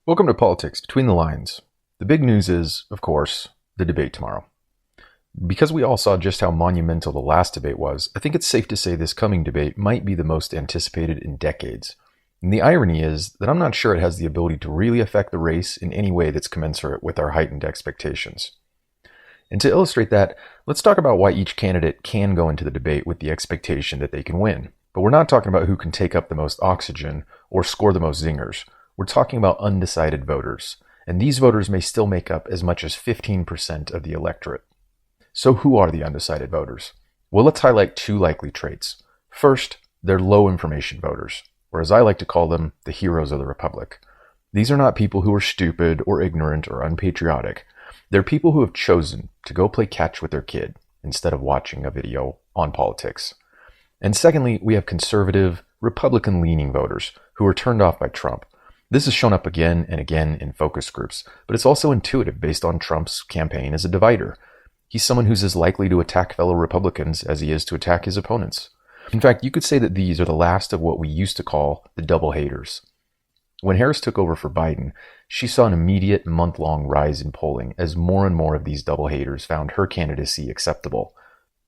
Welcome to Politics Between the Lines. The big news is, of course, the debate tomorrow. Because we all saw just how monumental the last debate was, I think it's safe to say this coming debate might be the most anticipated in decades. And the irony is that I'm not sure it has the ability to really affect the race in any way that's commensurate with our heightened expectations. And to illustrate that, let's talk about why each candidate can go into the debate with the expectation that they can win. But we're not talking about who can take up the most oxygen or score the most zingers. We're talking about undecided voters, and these voters may still make up as much as 15% of the electorate. So who are the undecided voters? Well, let's highlight two likely traits. First, they're low information voters, or as I like to call them, the heroes of the republic. These are not people who are stupid or ignorant or unpatriotic. They're people who have chosen to go play catch with their kid instead of watching a video on politics. And secondly, we have conservative, Republican-leaning voters who are turned off by Trump. This has shown up again and again in focus groups, but it's also intuitive based on Trump's campaign as a divider. He's someone who's as likely to attack fellow Republicans as he is to attack his opponents. In fact, you could say that these are the last of what we used to call the double haters. When Harris took over for Biden, she saw an immediate month-long rise in polling as more and more of these double haters found her candidacy acceptable.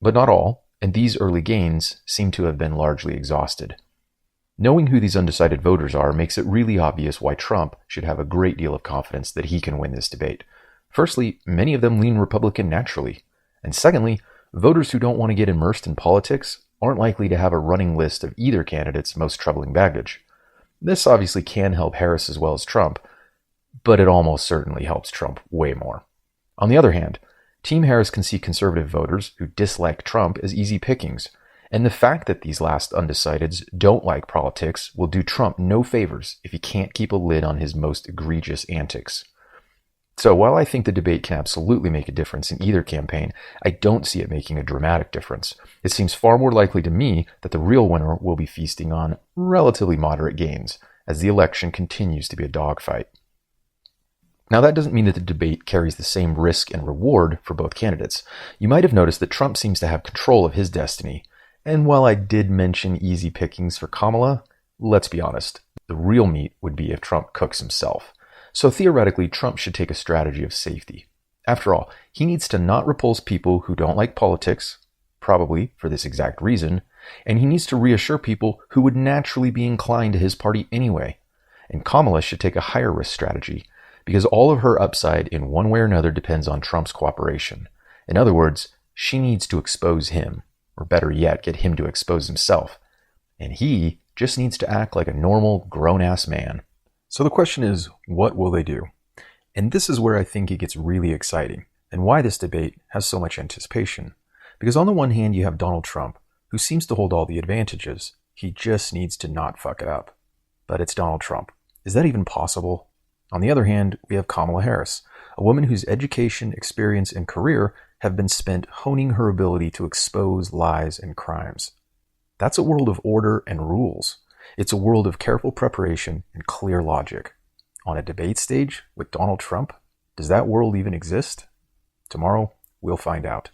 But not all, and these early gains seem to have been largely exhausted. Knowing who these undecided voters are makes it really obvious why Trump should have a great deal of confidence that he can win this debate. Firstly, many of them lean Republican naturally. And secondly, voters who don't want to get immersed in politics aren't likely to have a running list of either candidate's most troubling baggage. This obviously can help Harris as well as Trump, but it almost certainly helps Trump way more. On the other hand, Team Harris can see conservative voters who dislike Trump as easy pickings. And the fact that these last undecideds don't like politics will do Trump no favors if he can't keep a lid on his most egregious antics. So while I think the debate can absolutely make a difference in either campaign, I don't see it making a dramatic difference. It seems far more likely to me that the real winner will be feasting on relatively moderate gains as the election continues to be a dogfight. Now, that doesn't mean that the debate carries the same risk and reward for both candidates. You might have noticed that Trump seems to have control of his destiny. And while I did mention easy pickings for Kamala, let's be honest, the real meat would be if Trump cooks himself. So theoretically, Trump should take a strategy of safety. After all, he needs to not repulse people who don't like politics, probably for this exact reason, and he needs to reassure people who would naturally be inclined to his party anyway. And Kamala should take a higher risk strategy, because all of her upside in one way or another depends on Trump's cooperation. In other words, she needs to expose him. Or better yet, get him to expose himself. And he just needs to act like a normal, grown-ass man. So the question is, what will they do? And this is where I think it gets really exciting, and why this debate has so much anticipation. Because on the one hand, you have Donald Trump, who seems to hold all the advantages. He just needs to not fuck it up. But it's Donald Trump. Is that even possible? On the other hand, we have Kamala Harris, a woman whose education, experience, and career have been spent honing her ability to expose lies and crimes. That's a world of order and rules. It's a world of careful preparation and clear logic. On a debate stage with Donald Trump, does that world even exist? Tomorrow, we'll find out.